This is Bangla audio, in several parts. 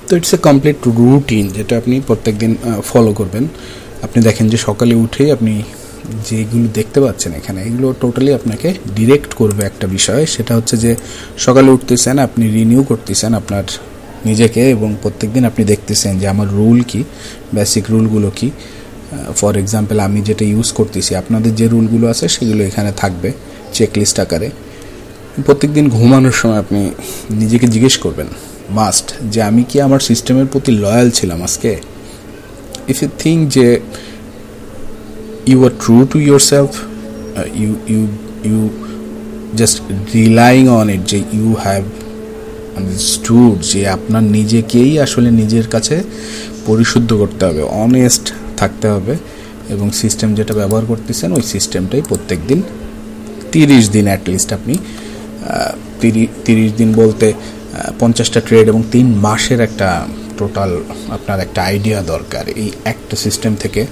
তো ইটস এ কমপ্লিট রুটিন যেটা আপনি প্রত্যেকদিন ফলো করবেন। আপনি দেখেন যে সকালে উঠেই আপনি যেগুলো দেখতে পাচ্ছেন এখানে, এগুলো টোটালি আপনাকে ডিরেক্ট করবে একটা বিষয়, সেটা হচ্ছে যে সকালে উঠতেছেন, আপনি রিনিউ করতেছেন আপনার নিজেকে, এবং প্রত্যেকদিন আপনি দেখতেছেন যে আমার রুল কি, বেসিক রুলগুলো কি। ফর এক্সাম্পল আমি যেটা ইউজ করতেছি, আপনাদের যে রুলগুলো আছে সেগুলো এখানে থাকবে চেকলিস্ট আকারে। প্রত্যেকদিন ঘুমানোর সময় আপনি নিজেকে জিজ্ঞেস করবেন মাস্ট যে আমি কি আমার সিস্টেমের প্রতি লয়াল ছিলাম আজকে। ইফ ইউ থিঙ্ক যে you are true to yourself, you just relying on it যে you have understood যে আপনার নিজেকেই আসলে নিজের কাছে পরিশুদ্ধ করতে হবে, অনেস্ট থাকতে হবে, এবং সিস্টেম যেটা ব্যবহার করতেছেন ওই সিস্টেমটাই প্রত্যেক দিন 30 দিন অ্যাটলিস্ট আপনি 30 দিন বলতে 50টা ট্রেড এবং 3 মাসের একটা টোটাল আপনার একটা আইডিয়া দরকার এই একটা সিস্টেম থেকে।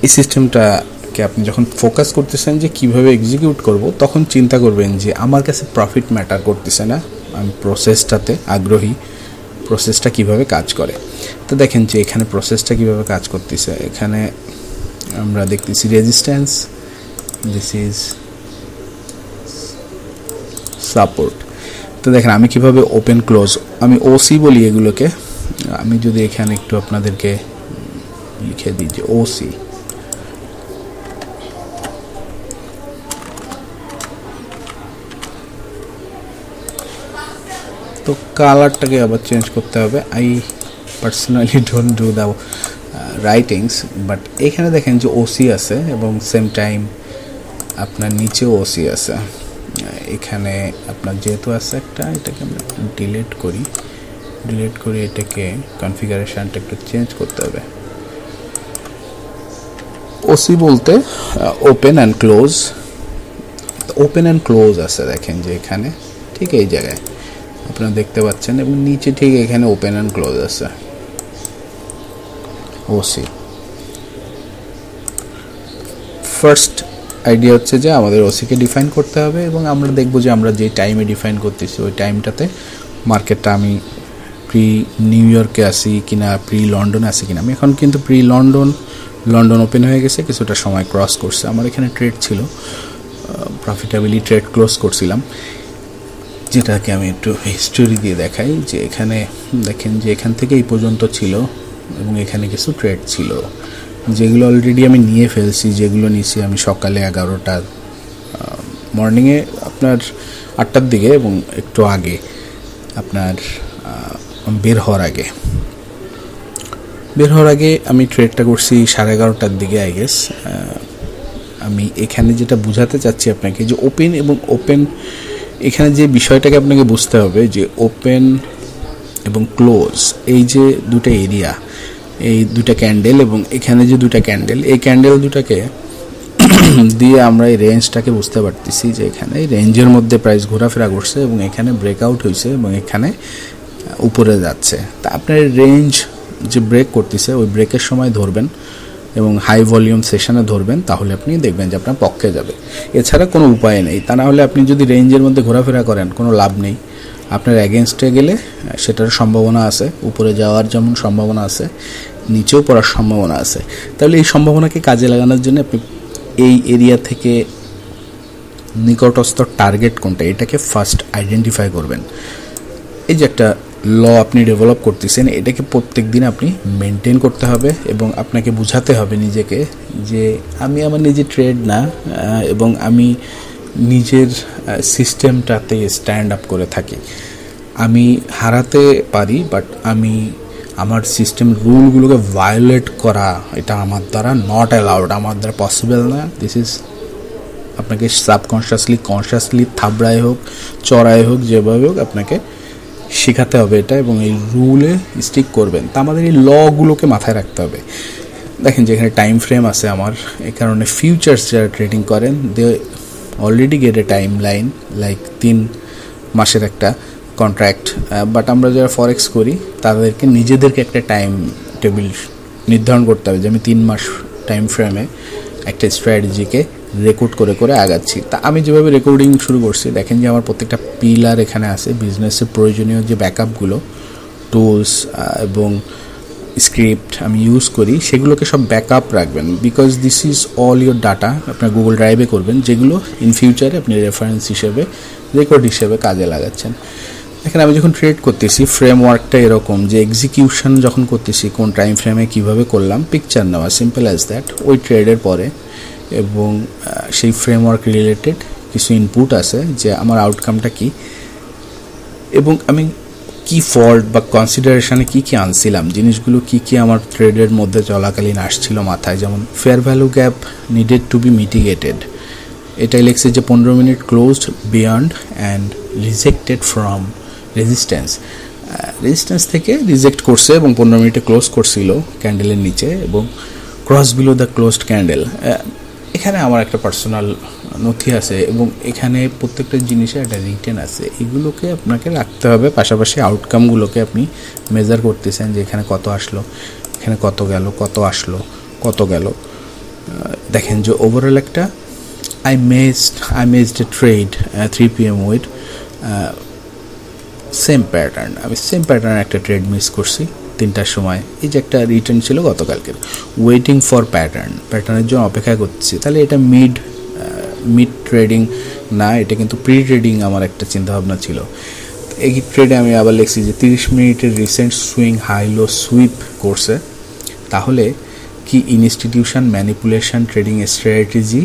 এই সিস্টেমটাকে আপনি যখন ফোকাস করতেছেন যে কিভাবে এক্সিকিউট করব, তখন চিন্তা করবেন যে আমার কাছে প্রফিট ম্যাটার করতেছে না, আমি প্রসেসটাতে আগ্রহী, প্রসেসটা কিভাবে কাজ করে। তো দেখেন যে এখানে প্রসেসটা কিভাবে কাজ করতেছে, এখানে আমরা দেখতেছি রেজিস্ট্যান্স, দিস ইজ সাপোর্ট। তো দেখেন আমি কিভাবে ওপেন ক্লোজ, আমি ওসি বলি এগুলোকে। আমি যদি এখানে একটু আপনাদেরকে লিখে দিই যে ওসি, তো কালারটাকে আবার চেঞ্জ করতে হবে। I personally don't do the writings, but এখানে দেখেন যে ওসি আছে এবং সেম টাইম আপনার নিচেও ওসি আছে। এখানে আপনার যেহেতু আছে একটা, এটাকে আমরা ডিলিট করি, এটাকে কনফিগারেশনটা একটু চেঞ্জ করতে হবে। ওসি বলতে ওপেন অ্যান্ড ক্লোজ আছে, দেখেন যে এখানে ঠিক এই জায়গায় আপনারা দেখতে পাচ্ছেন, এবং নিচে ঠিক এখানে ওপেন অ্যান্ড ক্লোজ আছে ওসি। ফার্স্ট আইডিয়া হচ্ছে যে আমাদের ওসিকে ডিফাইন করতে হবে, এবং আমরা দেখব যে আমরা যে টাইমে ডিফাইন করতেছি ওই টাইমটাতে মার্কেটটা আমি প্রি নিউ ইয়র্কে আসি কিনা, প্রি লন্ডনে আসি কিনা। আমি এখন কিন্তু প্রি লন্ডন ওপেন হয়ে গেছে, কিছুটা সময় ক্রস করছে, আমার এখানে ট্রেড ছিল, প্রফিটেবলি ট্রেড ক্লোজ করছিলাম, যেটাকে আমি একটু হিস্টোরি দিয়ে দেখাই। যে এখানে দেখেন যে এখান থেকে এই পর্যন্ত ছিল, এবং এখানে কিছু ট্রেড ছিল যেগুলো অলরেডি আমি নিয়ে ফেলছি, যেগুলো নিয়েছি আমি সকালে 11টা মর্নিংয়ে আপনার 8টার দিকে, এবং একটু আগে আপনার বের হওয়ার আগে আমি ট্রেডটা করছি 11:30টার দিকে আই গেস। আমি এখানে যেটা বুঝাতে চাচ্ছি আপনাকে যে ওপেন এখানে যে বিষয়টাকে আপনাকে বুঝতে হবে যে ওপেন এবং ক্লোজ, এই যে দুটো এরিয়া, এই দুটা ক্যান্ডেল এবং এখানে যে দুটা ক্যান্ডেল, এই ক্যান্ডেল দুটাকে দিয়ে আমরা এই রেঞ্জটাকে বুঝতে পারতেছি যে এখানে এই রেঞ্জের মধ্যে প্রাইস ঘোরাফেরা করছে এবং এখানে ব্রেকআউট হয়েছে এবং এখানে উপরে যাচ্ছে। তা আপনার রেঞ্জ যে ব্রেক করতেছে ওই ব্রেকের সময় ধরবেন এবং হাই ভলিউম সেশনে ধরবেন, তাহলে আপনি দেখবেন যে আপনার পক্ষে যাবে। এছাড়া কোনো উপায় নেই। তা না হলে আপনি যদি রেঞ্জের মধ্যে ঘোরাফেরা করেন কোনো লাভ নেই। আপনার অ্যাগেনস্টে গেলে সেটার সম্ভাবনা আছে, উপরে যাওয়ার যেমন সম্ভাবনা আছে, নিচেও পড়ার সম্ভাবনা আছে। তাহলে এই সম্ভাবনাকে কাজে লাগানোর জন্য আপনি এই এরিয়া থেকে নিকটস্থ টার্গেট কোনটা, এটাকে ফার্স্ট আইডেন্টিফাই করবেন। এই যে একটা ল আপনি ডেভেলপ করতেছেন, এটাকে প্রত্যেক দিন আপনি মেনটেন করতে হবে এবং আপনাকে বুঝাতে হবে নিজেকে যে আমি আমার নিজের ট্রেড না, এবং আমি নিজের সিস্টেমটাতে স্ট্যান্ড আপ করে থাকি। আমি হারাতে পারি, বাট আমি আমার সিস্টেম রুলগুলোকে ভায়োলেট করা এটা আমার দ্বারা নট অ্যালাউড, আমার দ্বারা পসিবল না। দিস ইজ আপনাকে কনসিয়াসলি থাবড়ায় হোক, চড়ায় হোক, যেভাবে হোক আপনাকে শেখাতে হবে এটা, এবং এই রুলে স্টিক করবেন। তা আমাদের এই লগুলোকে মাথায় রাখতে হবে। দেখেন যে এখানে টাইম ফ্রেম আছে আমার, এই কারণে ফিউচার্স যারা ট্রেডিং করেন they already get a timeline, like 3 মাসের একটা কন্ট্রাক্ট। বাট আমরা যারা ফরেক্স করি তাদেরকে নিজেদেরকে একটা টাইম টেবিল নির্ধারণ করতে হবে যে আমি 3 মাস টাইম ফ্রেমে একটা স্ট্র্যাটেজিকে রেকর্ড করে করে আগাচ্ছি। তা আমি যেভাবে রেকর্ডিং শুরু করছি, দেখেন যে আমার প্রত্যেকটা পিলার এখানে আছে, বিজনেসের প্রয়োজনীয় যে ব্যাকআপগুলো টুলস এবং স্ক্রিপ্ট আমি ইউজ করি সেগুলোকে সব ব্যাকআপ রাখবেন, because this is all your data আপনার গুগল ড্রাইভে করবেন, যেগুলো ইন ফিউচারে আপনি রেফারেন্স হিসেবে রেকর্ড হিসেবে কাজে লাগাচ্ছেন। এখানে আমি যখন ট্রেড করতেছি ফ্রেমওয়ার্কটা এরকম যে এক্সিকিউশন যখন করতেছি কোন টাইম ফ্রেমে কীভাবে করলাম, পিকচার নেওয়া, সিম্পল অ্যাজ দ্যাট, ওই ট্রেডের পরে এবং সেই ফ্রেমওয়ার্ক রিলেটেড কিছু ইনপুট আছে যে আমার আউটকামটা কী এবং আমি কি ফল্ট বা কনসিডারেশনে কী কী আনছিলাম, জিনিসগুলো কী কী আমার ট্রেডের মধ্যে চলাকালীন আসছিল মাথায়। যেমন fair value gap needed to be mitigated, এটাই লেখছে যে 15 minute closed beyond and rejected from resistance থেকে রিজেক্ট করছে এবং 15 মিনিটে ক্লোজ করছিল ক্যান্ডেলের নিচে এবং cross below the closed candle. এখানে আমার একটা পার্সোনাল নথি আছে এবং এখানে প্রত্যেকটা জিনিসের একটা রিটেন আছে, এগুলোকে আপনাকে রাখতে হবে। পাশাপাশি আউটকামগুলোকে আপনি মেজার করতেছেন যে এখানে কত আসলো, এখানে কত গেল, কত আসলো, কত গেল। দেখেন যে ওভারঅল একটা I missed a trade 3 PM with same pattern, আমি সেম প্যাটার্ন একটা ট্রেড মিস করছি 3টার সময়। এই যে একটা রিটার্ন ছিল গতকালকের, ওয়েটিং ফর প্যাটার্নের জন্য অপেক্ষা করছি। তাহলে এটা মিড ট্রেডিং না, এটা কিন্তু প্রি ট্রেডিং আমার একটা চিন্তাভাবনা ছিল। এই ট্রেডে আমি আবার লিখছি যে 30 মিনিটের recent swing high low sweep করছে, তাহলে কি institution manipulation trading strategy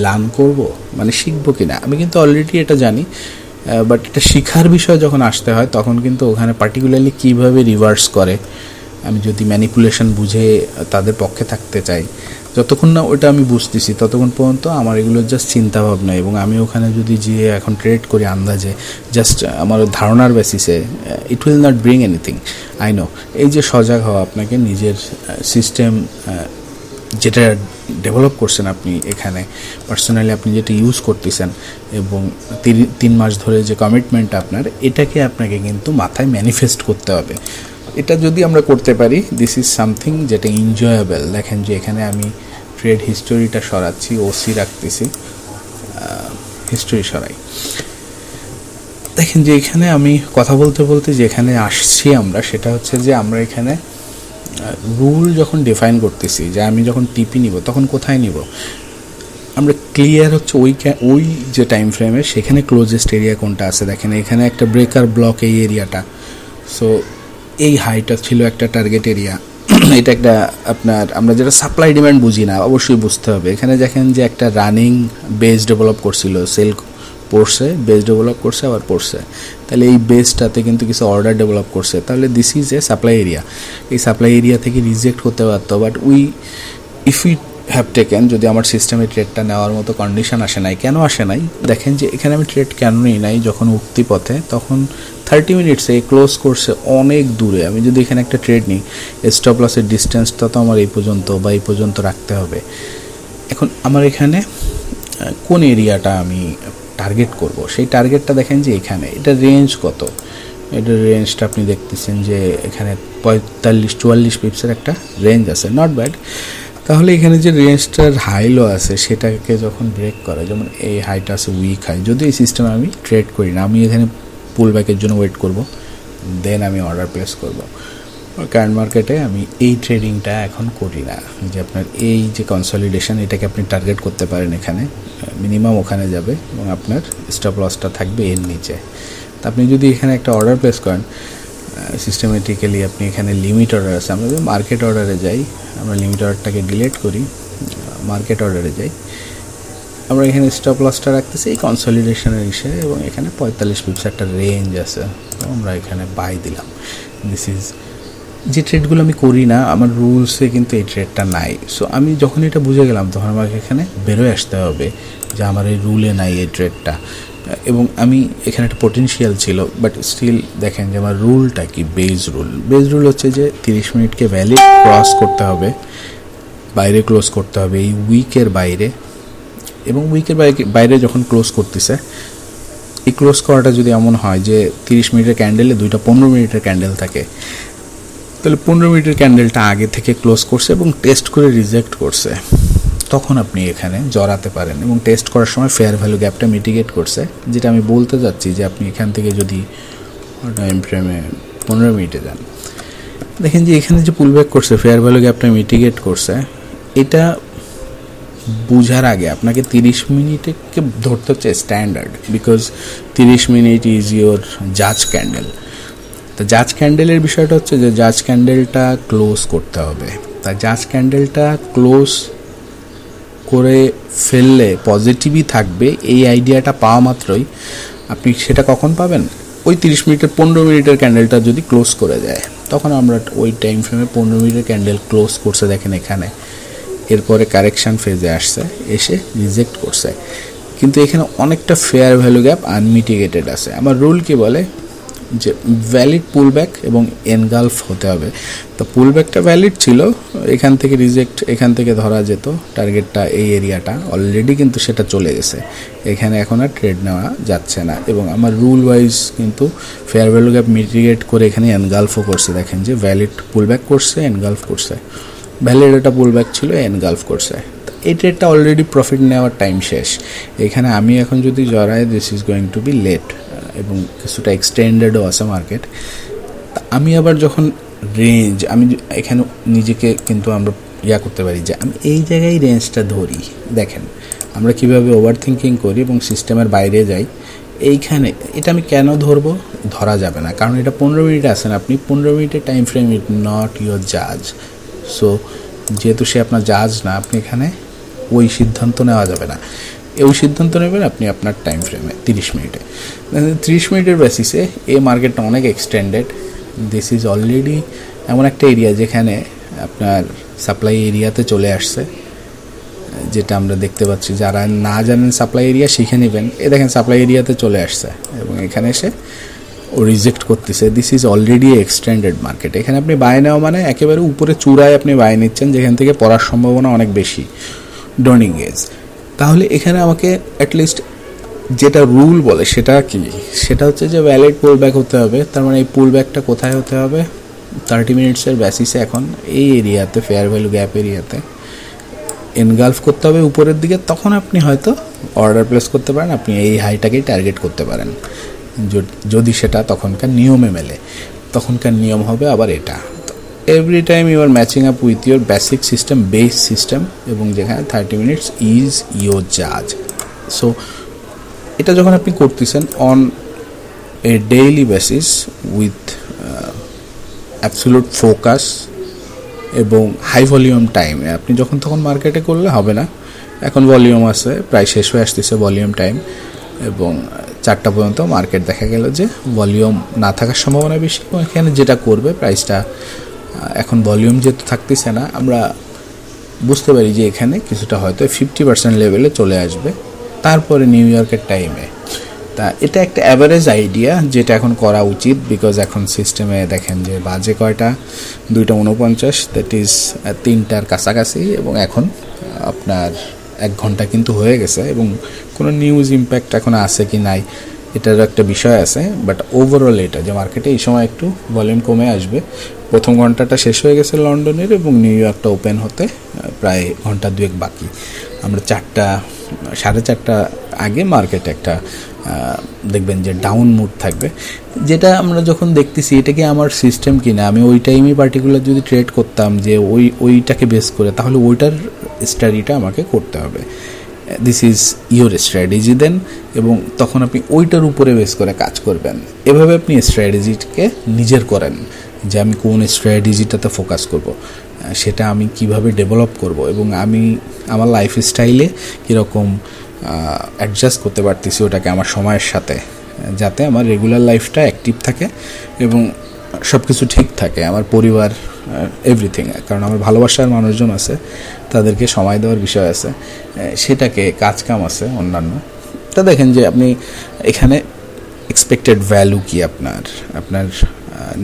learn করব, মানে শিখবো কিনা। আমি কিন্তু অলরেডি এটা জানি, বাট এটা শিখার বিষয় যখন আসতে হয় তখন কিন্তু ওখানে পার্টিকুলারলি কীভাবে রিভার্স করে, আমি যদি ম্যানিপুলেশন বুঝে তাদের পক্ষে থাকতে চাই, যতক্ষণ না ওটা আমি বুঝতেছি ততক্ষণ পর্যন্ত আমার এগুলো জাস্ট চিন্তাভাবনা। এবং আমি ওখানে যদি যেয়ে এখন ট্রেড করি আন্দাজে জাস্ট আমার ধারণার বেসিসে, it will not bring anything, I know. এই যে সজাগ হওয়া, আপনাকে নিজের সিস্টেম যেটা ডেভেলপ করছেন আপনি এখানে পার্সোনালি, আপনি যেটা ইউজ করতেছেন এবং 3 মাস ধরে যে কমিটমেন্ট আপনার, এটাকে আপনাকে কিন্তু মাথায় ম্যানিফেস্ট করতে হবে। এটা যদি আমরা করতে পারি, দিস ইজ সামথিং যেটা এনজয়েবল। দেখেন যে এখানে আমি ট্রেড হিস্টোরিটা সরাচ্ছি, ওসি রাখতেছি, হিস্টোরি সরাই। দেখেন যে এখানে আমি কথা বলতে বলতে যেখানে আসছি আমরা, সেটা হচ্ছে যে আমরা এখানে রুল যখন ডিফাইন করতেছি যে আমি যখন টিপি নিব তখন কোথায় নিব, আমরা ক্লিয়ার হচ্ছে ওই যে টাইম ফ্রেমে সেখানে ক্লোজেস্ট এরিয়া কোনটা আছে। দেখেন এখানে একটা ব্রেকার ব্লক, এই এরিয়াটা, সো এই হাইটা ছিল একটা টার্গেট এরিয়া। এটা একটা আপনার, আমরা যেটা সাপ্লাই ডিমান্ড বুঝি না, অবশ্যই বুঝতে হবে। এখানে দেখেন যে একটা রানিং বেস ডেভেলপ করছিল, সেল পড়ছে, বেস ডেভেলপ করছে, আবার পড়ছে, তাহলে এই বেসটাতে কিন্তু কিছু অর্ডার ডেভেলপ করছে, তাহলে this is A supply area. এই সাপ্লাই এরিয়া থেকে রিজেক্ট করতে পারতো, but if we have taken, যদি আমার সিস্টেমে ট্রেডটা নেওয়ার মতো কন্ডিশন আসে নাই, কেন আসে নাই, দেখেন যে এখানে আমি ট্রেড কেন নিই নাই, যখন উক্তি পথে তখন 30 মিনিটসে ক্লোজ করছে অনেক দূরে। আমি যদি এখানে একটা ট্রেড নিই, স্টপ লসের ডিস্টেন্সটা তো আমার এই পর্যন্ত বা এই পর্যন্ত রাখতে হবে। এখন আমার এখানে কোন এরিয়াটা আমি টার্গেট করব, সেই টার্গেটটা দেখেন যে এখানে, এটা রেঞ্জ কত, এটার রেঞ্জটা আপনি দেখতেছেন যে এখানে 45-44 পিপসের একটা রেঞ্জ আছে, নট ব্যাড। তাহলে এখানে যে রেঞ্জটার হাই লো আছে সেটাকে যখন ব্রেক করে, যেমন এই হাইটা আছে উইক হাই, যদি এই সিস্টেমে আমি ট্রেড করি না, আমি এখানে পুল ব্যাকের জন্য ওয়েট করব, দেন আমি অর্ডার প্লেস করব। কারেন্ট মার্কেটে আমি এই ট্রেডিংটা এখন করি না, যে আপনার এই যে কনসলিডেশন, এটাকে আপনি টার্গেট করতে পারেন, এখানে মিনিমাম ওখানে যাবে এবং আপনার স্টপ লসটা থাকবে এর নিচে। তা আপনি যদি এখানে একটা অর্ডার প্লেস করেন সিস্টেমেটিক্যালি, আপনি এখানে লিমিট অর্ডার আছে, আমরা যদি মার্কেট অর্ডারে যাই, আমরা লিমিট অর্ডারটাকে ডিলিট করি, মার্কেট অর্ডারে যাই, আমরা এখানে স্টপ লসটা রাখতেছি এই কনসলিডেশনের হিসেবে এবং এখানে 45 পিপস একটা রেঞ্জ আছে, আমরা এখানে বাই দিলাম। দিস ইজ যে ট্রেডগুলো আমি করি না, আমার রুলসে কিন্তু এই ট্রেডটা নাই। সো আমি যখন এটা বুঝে গেলাম তখন আমাকে এখানে বেরোয় আসতে হবে যে আমার এই রুলে নাই এই ট্রেডটা, এবং আমি এখানে একটা পোটেনশিয়াল ছিল, বাট স্টিল দেখেন যে আমার রুলটা কি, বেজ রুল হচ্ছে যে 30 মিনিটকে ভ্যালিড ক্রস করতে হবে, বাইরে ক্লোজ করতে হবে এই উইকের বাইরে, এবং উইকের বাইরে যখন ক্লোজ করতেছে, এই ক্লোজ করাটা যদি এমন হয় যে 30 মিনিটের ক্যান্ডেলে 2টা 15 মিনিটের ক্যান্ডেল থাকে, তাহলে 15 মিনিটের ক্যান্ডেলটা আগে থেকে ক্লোজ করছে এবং টেস্ট করে রিজেক্ট করছে, তখন আপনি এখানে জড়াতে পারেন। এবং টেস্ট করার সময় ফেয়ার ভ্যালু গ্যাপটা মিটিগেট করছে, যেটা আমি বলতে যাচ্ছি যে আপনি এখান থেকে যদি টাইম ফ্রেমে 15 মিনিটে যান, দেখেন যে এখানে যে পুল ব্যাক করছে, ফেয়ার ভ্যালু গ্যাপটা মিটিগেট করছে, এটা বুঝার আগে আপনাকে 30 মিনিটকে ধরতে হচ্ছে standard, because 30 minute is your জাজ ক্যান্ডেল। তো জাজ ক্যান্ডেলের বিষয়টা হচ্ছে যে জাজ ক্যান্ডেলটা ক্লোজ করতে হবে। তা জাজ ক্যান্ডেলটা ক্লোজ করে ফেললে পজিটিভই থাকবে, এই আইডিয়াটা পাওয়া মাত্রই আপনি সেটা কখন পাবেন, ওই 30 মিনিটের 15 মিনিটের ক্যান্ডেলটা যদি ক্লোজ করে যায়, তখন আমরা ওই টাইম ফ্রেমে 15 মিনিটের ক্যান্ডেল ক্লোজ করছে দেখেন এখানে, এরপরে কারেকশান ফেজে আসছে, এসে রিজেক্ট করছে, কিন্তু এখানে অনেকটা ফেয়ার ভ্যালু গ্যাপ আনমিটিগেটেড আছে। আমার রুল কি বলে যে ভ্যালিড পুলব্যাক এবং এনগালফ হতে হবে। তো পুলব্যাকটা ভ্যালিড ছিল, এখান থেকে রিজেক্ট, এখান থেকে ধরা যেত টার্গেটটা, এই এরিয়াটা অলরেডি কিন্তু সেটা চলে গেছে, এখানে এখন আর ট্রেড নেওয়া যাচ্ছে না। এবং আমার রুল ওয়াইজ কিন্তু ফেয়ার ভ্যালু গ্যাপ মিটিগেট করে এখানে এনগালফও করছে, দেখেন যে ভ্যালিড পুলব্যাক করছে, এনগালফ করছে, ভ্যালিড একটা পুলব্যাক ছিল, এনগালফ করছে। এই ট্রেডটা অলরেডি প্রফিট নেওয়ার টাইম শেষ, এখানে আমি এখন যদি জড়াই this is going to be late এবং কিছুটা এক্সটেন্ডেডও আছে মার্কেট। আমি আবার যখন রেঞ্জ, আমি এখানে নিজেকে কিন্তু আমরা করতে পারি যে আমি এই জায়গায় রেঞ্জটা ধরি, দেখেন আমরা কিভাবে ওভার থিঙ্কিং করি এবং সিস্টেমের বাইরে যাই। এইখানে এটা আমি কেন ধরবো, ধরা যাবে না, কারণ এটা 15 মিনিট আছেন আপনি, 15 মিনিটের time frame, it not your জাজ। সো যেহেতু সে আপনার জাজ না, আপনি এখানে ওই সিদ্ধান্ত নেওয়া যাবে না, ওই সিদ্ধান্ত নেবেন আপনি আপনার টাইম ফ্রেমে 30 মিনিটে। 30 মিনিটের বেসিসে এই মার্কেটটা অনেক এক্সটেন্ডেড, দিস ইজ অলরেডি এমন একটা এরিয়া যেখানে আপনার সাপ্লাই এরিয়াতে চলে আসছে, যেটা আমরা দেখতে পাচ্ছি। যারা না জানেন সাপ্লাই এরিয়া শিখে নেবেন, দেখেন সাপ্লাই এরিয়াতে চলে আসছে এবং এখানে এসে ও রিজেক্ট করতেছে। This is already extended market, এখানে আপনি বাই নেওয়া মানে একেবারে উপরে চূড়ায় আপনি বাই নিচ্ছেন, যেখান থেকে পড়ার সম্ভাবনা অনেক বেশি, ডোন্ট এঙ্গেজ। তাহলে এখানে আমাকে অ্যাটলিস্ট যেটা রুল বলে সেটা কি, সেটা হচ্ছে যে ভ্যালিড পুল ব্যাক হতে হবে। তার মানে এই পুল ব্যাকটা কোথায় হতে হবে, 30 মিনিটসের বেসিসে এখন এই এরিয়াতে, ফেয়ার ভ্যালু গ্যাপ এরিয়াতে এনগালফ করতে হবে উপরের দিকে, তখন আপনি হয়তো অর্ডার প্লেস করতে পারেন, আপনি এই হাইটাকেই টার্গেট করতে পারেন যদি সেটা তখনকার নিয়মে মেলে। তখনকার নিয়ম হবে আবার এটা, every time you are matching up with your basic system, base system, এবং যেখানে 30 মিনিটস ইজ ইউর জাজ। সো এটা যখন আপনি করতেছেন on a daily basis with absolute focus এবং হাই ভলিউম টাইমে, আপনি যখন তখন মার্কেটে করলে হবে না। এখন ভলিউম আছে, প্রায় শেষ হয়ে আসতেছে ভলিউম টাইম, এবং 4টা পর্যন্ত মার্কেট দেখা গেল যে ভলিউম না থাকার সম্ভাবনা বেশি, এবং এখানে যেটা করবে প্রাইসটা, এখন ভলিউম যেহেতু থাকতেছে না, আমরা বুঝতে পারি যে এখানে কিছুটা হয়তো 50% লেভেলে চলে আসবে, তারপরে নিউ ইয়র্কের টাইমে। তা এটা একটা অ্যাভারেজ আইডিয়া যেটা এখন করা উচিত, বিকজ এখন সিস্টেমে দেখেন যে বাজে কয়টা, 2:49, দ্যাট ইজ 3টার কাছাকাছি, এবং এখন আপনার 1 ঘন্টা কিন্তু হয়ে গেছে, এবং কোনো নিউজ ইম্প্যাক্ট এখন আছে কি নাই এটারও একটা বিষয় আছে। বাট ওভারঅল এটা যে মার্কেটে এই সময় একটু ভলিউম কমে আসবে। প্রথম ঘন্টাটা শেষ হয়ে গেছে লন্ডনের, এবং নিউ ইয়র্কটা ওপেন হতে প্রায় ঘন্টা 2 বাকি। আমরা 4:30 আগে মার্কেটে একটা দেখবেন যে ডাউন মুড থাকবে, যেটা আমরা যখন দেখতেছি এটা কি আমার সিস্টেম কিনা, আমি ওই টাইমে পার্টিকুলার যদি ট্রেড করতাম যে ওইটাকে বেস করে, তাহলে ওইটার স্টাডিটা আমাকে করতে হবে। দিস ইজ ইউর স্ট্র্যাটেজি দেন, এবং তখন আপনি ওইটার উপরে বেস করে কাজ করবেন। এভাবে আপনি স্ট্র্যাটেজিকে নিজের করেন, যে আমি কোন স্ট্র্যাটেজিটাতে ফোকাস করব, সেটা আমি কিভাবে ডেভেলপ করব, এবং আমি আমার লাইফস্টাইলে কীরকম অ্যাডজাস্ট করতে পারতেছি ওটাকে আমার সময়ের সাথে, যাতে আমার রেগুলার লাইফটা অ্যাক্টিভ থাকে এবং সব কিছু ঠিক থাকে, আমার পরিবার, এভরিথিং। কারণ আমার ভালোবাসার মানুষজন আছে, তাদেরকে সময় দেওয়ার বিষয় আছে, সেটাকে কাজকাম আছে অন্যান্য। তা দেখেন যে আপনি এখানে এক্সপেক্টেড ভ্যালু কি, আপনার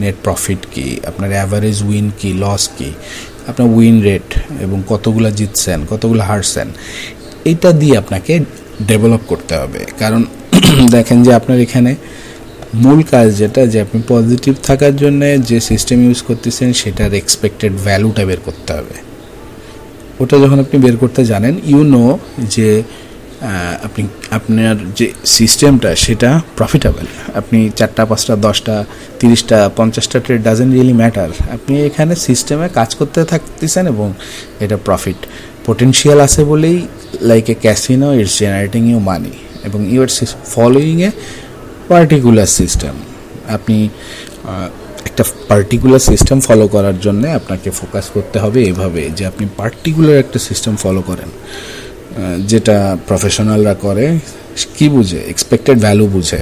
নেট প্রফিট কি, আপনার অ্যাভারেজ উইন কি, লস কি, আপনার উইন রেট, এবং কতগুলো জিতছেন, কতগুলো হারছেন, এইটা দিয়ে আপনাকে ডেভেলপ করতে হবে। কারণ দেখেন যে আপনার এখানে মূল কাজ যেটা, যে আপনি পজিটিভ থাকার জন্য যে সিস্টেম ইউজ করতেছেন সেটার এক্সপেক্টেড ভ্যালুটা বের করতে হবে। ওটা যখন আপনি বের করতে জানেন, যে আপনি আপনার যে সিস্টেমটা সেটা প্রফিটেবল। আপনি 4টা 5টা 10টা 30টা 50টা ট্রেড ডাজেন্ট রিয়েলি ম্যাটার, আপনি এখানে সিস্টেমে কাজ করতে থাকতেছেন এবং এটা প্রফিট পোটেনশিয়াল আছে বলেই like a casino it's generating you money এবং you are following a particular system. আপনি একটা পার্টিকুলার সিস্টেম ফলো করার জন্য আপনাকে ফোকাস করতে হবে এভাবে যে আপনি পার্টিকুলার একটা সিস্টেম ফলো করেন, যেটা প্রফেশনালরা করে কি বুঝে, এক্সপেক্টেড ভ্যালু বুঝে।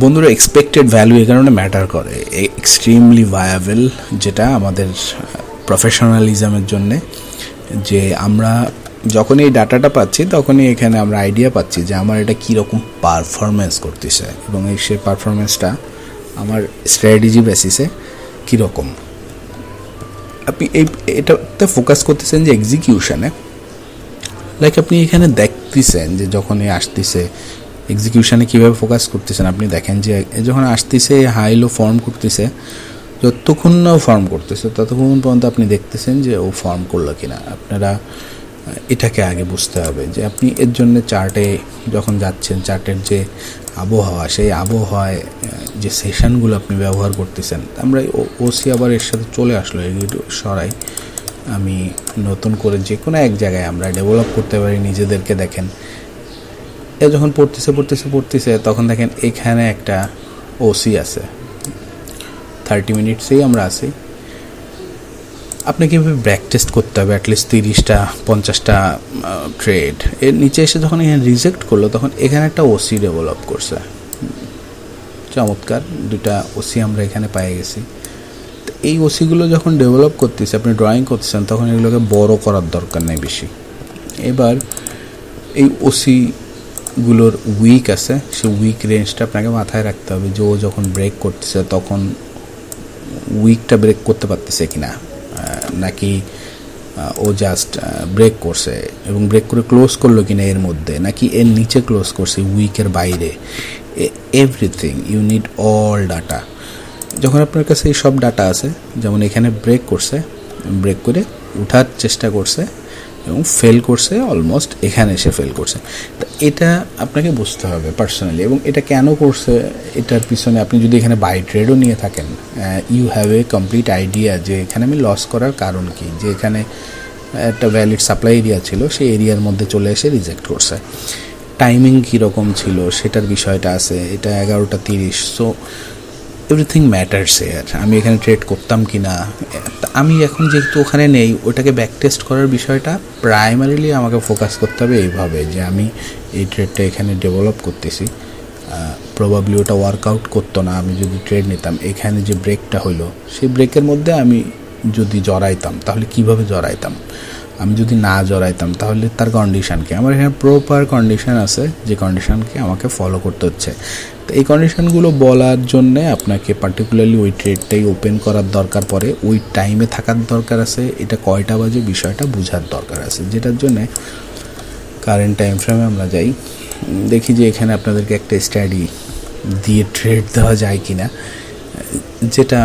বন্ধুরা, এক্সপেক্টেড ভ্যালু এই কারণে ম্যাটার করে, এক্সট্রিমলি ভায়াবল, যেটা আমাদের প্রফেশনালিজমের জন্যে, যে আমরা যখনই এই ডাটাটা পাচ্ছি তখনই এখানে আমরা আইডিয়া পাচ্ছি যে আমার এটা কীরকম পারফরমেন্স করতেছে এবং এই সেই পারফরমেন্সটা আমার স্ট্র্যাটেজি বেসিসে কীরকম। আপনি এটাতে ফোকাস করতেছেন যে এক্সিকিউশনে, লাইক আপনি এখানে দেখতেছেন যে যখন আসতেছে এক্সিকিউশনে কীভাবে ফোকাস করতেছেন। আপনি দেখেন যে যখন আসতেছে হাই লো ফর্ম করতেছে, যতক্ষণ না ফর্ম করতেছে ততক্ষণ পর্যন্ত আপনি দেখতেছেন যে ও ফর্ম করলো কিনা। আপনারা এটাকে আগে বুঝতে হবে যে আপনি এর জন্য চার্টে যখন যাচ্ছেন, চার্টের যে আবহাওয়া, সেই আবহাওয়ায় যে সেশনগুলো আপনি ব্যবহার করতেছেন, আমরা ওসি আবার এর সাথে চলে আসলো, এগুলো সরাই। আমি নতুন করে যে কোনো এক জায়গায় আমরা ডেভেলপ করতে পারি নিজেদেরকে। দেখেন এ যখন পড়তেছে তখন দেখেন এখানে একটা ওসি আছে, 30 মিনিটসেই আমরা আছি। আপনাকে ব্রেক টেস্ট করতে হবে অ্যাটলিস্ট 30টা 50টা ট্রেড। এর নিচে এসে যখন এখানে রিজেক্ট করলো তখন এখানে একটা ওসি ডেভেলপ করছে, চমৎকার। 2টা ওসি আমরা এখানে পেয়ে গেছি। তো এই ওসিগুলো যখন ডেভেলপ করতেছে, আপনি ড্রয়িং করতেছেন, তখন এগুলোকে বড় করার দরকার নেই বেশি। এবার এই ওসিগুলোর উইক আছে, সেই উইক রেঞ্জটা আপনাকে মাথায় রাখতে হবে যে ও যখন ব্রেক করতেছে তখন উইকটা ব্রেক করতে পারতেছে কিনা, নাকি ও জাস্ট ব্রেক করছে এবং ব্রেক করে ক্লোজ করলো কিনা এর মধ্যে, নাকি এর নিচে ক্লোজ করছে উইকের বাইরে। Everything you need all data. যখন আপনার কাছে এই সব ডাটা আছে, যেমন এখানে ব্রেক করছে, ব্রেক করে উঠার চেষ্টা করছে এবং ফেল করছে, অলমোস্ট এখানে এসে ফেল করছে, তো এটা আপনাকে বুঝতে হবে পার্সোনালি। এবং এটা কেন করছে, এটার পিছনে আপনি যদি এখানে বাই ট্রেডও নিয়ে থাকেন, you have a complete idea যে এখানে আমি লস করার কারণ কি, যে এখানে একটা ভ্যালিড সাপ্লাই এরিয়া ছিল, সেই এরিয়ার মধ্যে চলে এসে রিজেক্ট করছে। টাইমিং কীরকম ছিল সেটার বিষয়টা আছে, এটা 11টা 30। So everything matters air. আমি এখানে ট্রেড করতাম কি না, আমি এখন যেহেতু ওখানে নেই, ওটাকে ব্যাক টেস্ট করার বিষয়টা প্রাইমারিলি আমাকে ফোকাস করতে হবে এইভাবে যে আমি এই ট্রেডটা এখানে ডেভেলপ করতেছি, প্রবাবলি ওটা ওয়ার্কআউট করতো না আমি যদি ট্রেড নিতাম। এখানে যে ব্রেকটা হলো, সেই ব্রেকের মধ্যে আমি যদি জড়াইতাম তাহলে কিভাবে জড়াইতাম, আমি যদি না জড়াইতাম তাহলে তার কন্ডিশানকে, আমার এখানে প্রপার কন্ডিশান আছে যে কন্ডিশানকে আমাকে ফলো করতে হচ্ছে। তো এই কন্ডিশানগুলো বলার জন্যে আপনাকে পার্টিকুলারলি ওই ট্রেডটাই ওপেন করার দরকার পড়ে, ওই টাইমে থাকার দরকার আছে, এটা কয়টা বাজে বিষয়টা বোঝার দরকার আছে, যেটার জন্যে কারেন্ট টাইম ফ্রেমে আমরা যাই, দেখি যে এখানে আপনাদেরকে একটা স্টাডি দিয়ে ট্রেড দেওয়া যায় কি না, যেটা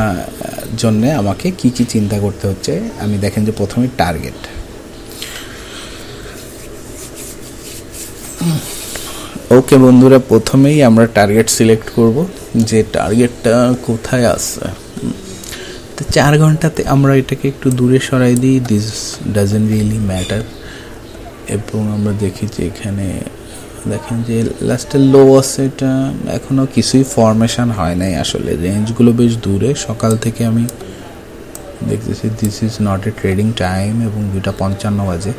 জন্যে আমাকে কি কি চিন্তা করতে হচ্ছে। আমি দেখেন যে প্রথমে টার্গেট, ওকে বন্ধুরা, প্রথমেই আমরা টার্গেট সিলেক্ট করব যে টার্গেটটা কোথায় আছে। তো 4 ঘন্টাতে আমরা এটাকে একটু দূরে সরাই দিই, দিস ডাজেন্ট রিয়েলি ম্যাটার। এবং আমরা দেখি যে এখানে দেখেন যে লাস্টের লো আছে, এটা এখনও কিছুই ফরমেশন হয় নাই, আসলে রেঞ্জগুলো বেশ দূরে। সকাল থেকে আমি দেখতেছি this is not a trading time এবং 2:55 বাজে।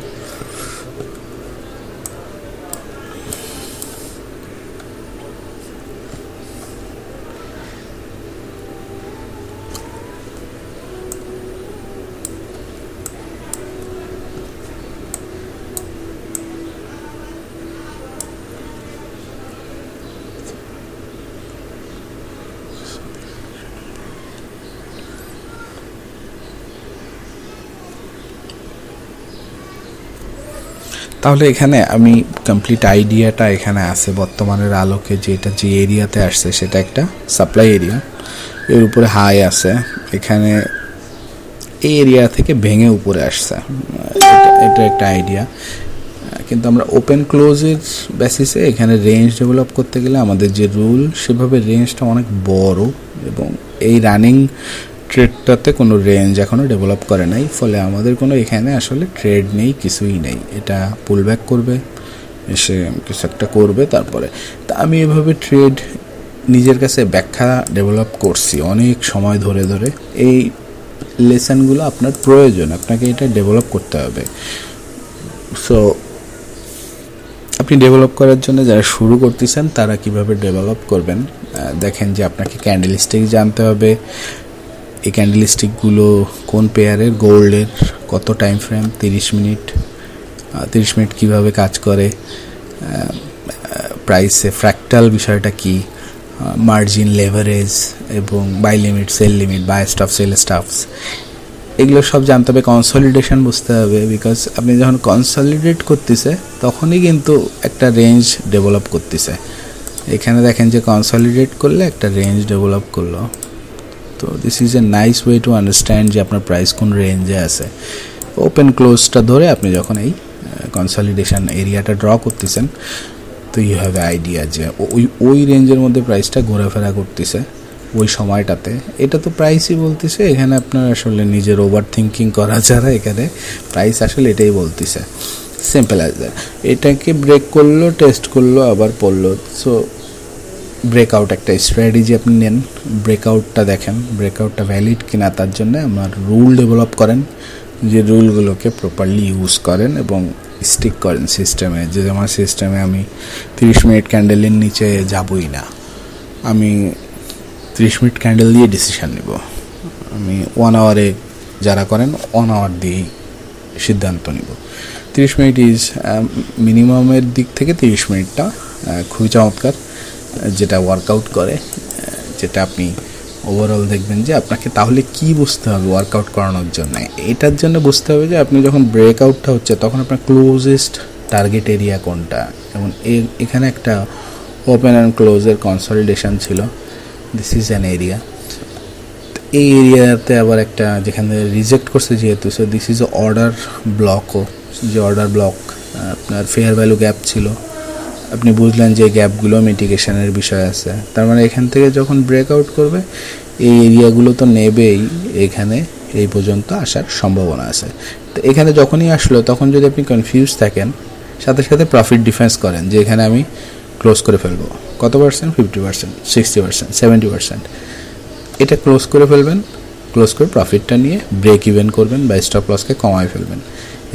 তাহলে এখানে আমি কমপ্লিট আইডিয়াটা এখানে আছে বর্তমানের আলোকে, যে এটা যে এরিয়াতে আসছে সেটা একটা সাপ্লাই এরিয়া। এর উপরে হাই আছে, এখানে এই এরিয়া থেকে ভেঙে উপরে আসছে, এটা একটা আইডিয়া। কিন্তু আমরা ওপেন ক্লোজের বেসিসে এখানে রেঞ্জ ডেভেলপ করতে গেলে আমাদের যে রুল, সেভাবে রেঞ্জটা অনেক বড়, এবং এই রানিং ট্রেডটাতে কোনো রেঞ্জ এখনও ডেভেলপ করে নাই, ফলে আমাদের কোনো এখানে আসলে ট্রেড নেই, কিছুই নেই। এটা পুল ব্যাক করবে, এসে কিছু একটা করবে, তারপরে তা আমি এভাবে ট্রেড নিজের কাছে ব্যাখ্যা ডেভেলপ করছি অনেক সময় ধরে ধরে। এই লেসনগুলো আপনার প্রয়োজন, আপনাকে এটা ডেভেলপ করতে হবে। সো আপনি ডেভেলপ করার জন্য যারা শুরু করতেছেন তারা কিভাবে ডেভেলপ করবেন, দেখেন যে আপনাকে ক্যান্ডেলস্টিক জানতে হবে। এই ক্যান্ডেলস্টিকগুলো কোন পেয়ারের, গোল্ডের, কত টাইম ফ্রেম, 30 মিনিট, 30 মিনিট কীভাবে কাজ করে, প্রাইসে ফ্র্যাক্টাল বিষয়টা কি, মার্জিন, লেভারেজ এবং buy limit, sell limit, buy stop, sell stops, এগুলো সব জানতে হবে। কনসলিডেশন বুঝতে হবে, বিকজ আপনি যখন কনসলিডেট করতেছে তখনই কিন্তু একটা রেঞ্জ ডেভেলপ করতেছে। এখানে দেখেন যে কনসলিডেট করলে একটা রেঞ্জ ডেভেলপ করলো। তো this is a nice way to understand যে আপনার প্রাইস কোন রেঞ্জে আছে। ওপেন ক্লোজটা ধরে আপনি যখন এই কনসলিডেশন এরিয়াটা ড্র করতেছেন, তো ইউ হ্যাভ এ আইডিয়া যে ওই রেঞ্জের মধ্যে প্রাইসটা ঘোরাফেরা করতেছে ওই সময়টাতে। এটা তো প্রাইসই বলতেছে, এখানে আপনার আসলে নিজের ওভার থিঙ্কিং করা ছাড়া এখানে প্রাইস আসলে এটাই বলতেছে, সিম্পল অ্যাজ দ্যাট। এটাকে ব্রেক করলো, টেস্ট করলো, আবার পড়লো। সো ব্রেকআউট একটা স্ট্র্যাটেজি আপনি নেন, ব্রেকআউটটা দেখেন, ব্রেকআউটটা ভ্যালিড কিনা তার জন্য আমার রুল ডেভেলপ করেন, যে রুলগুলোকে প্রপারলি ইউজ করেন এবং স্টিক করেন সিস্টেমে। যে আমার সিস্টেমে আমি 30 মিনিট ক্যান্ডেলের নিচে যাবই না, আমি 30 মিনিট ক্যান্ডেল দিয়ে ডিসিশান নেব। আমি 1 আওয়ারে যারা করেন 1 আওয়ার দিয়েই সিদ্ধান্ত নেব। 30 মিনিট ইজ মিনিমামের দিক থেকে 30 মিনিটটা খুবই চমৎকার, যেটা ওয়ার্কআউট করে, যেটা আপনি ওভারঅল দেখবেন যে আপনাকে তাহলে কি বুঝতে হবে ওয়ার্কআউট করানোর জন্য। এটার জন্য বুঝতে হবে যে আপনি যখন ব্রেকআউটটা হচ্ছে তখন আপনার ক্লোজেস্ট টার্গেট এরিয়া কোনটা। যেমন এখানে একটা ওপেন অ্যান্ড ক্লোজের কনসলিডেশন ছিল, দিস ইজ অ্যান এরিয়া। এই এরিয়াতে আবার একটা যেখানে রিজেক্ট করছে যেহেতু, সো দিস ইজ অর্ডার ব্লকও, যে অর্ডার ব্লক আপনার ফেয়ার ভ্যালু গ্যাপ ছিল, আপনি বুঝলেন যে গ্যাপগুলো মিটিগেশনের বিষয় আছে। তার মানে এখান থেকে যখন ব্রেকআউট করবে এই এরিয়াগুলো তো নেবেই, এখানে এই পর্যন্ত আসার সম্ভাবনা আছে। তো এখানে যখনই আসলো তখন যদি আপনি কনফিউজ থাকেন, সাথে সাথে প্রফিট ডিফেন্স করেন যে এখানে আমি ক্লোজ করে ফেলবো, কত পার্সেন্ট, 50%, 60%, 70%, এটা ক্লোজ করে ফেলবেন। ক্লোজ করে প্রফিটটা নিয়ে ব্রেক ইভেন করবেন বা স্টপ লসকে কমায় ফেলবেন।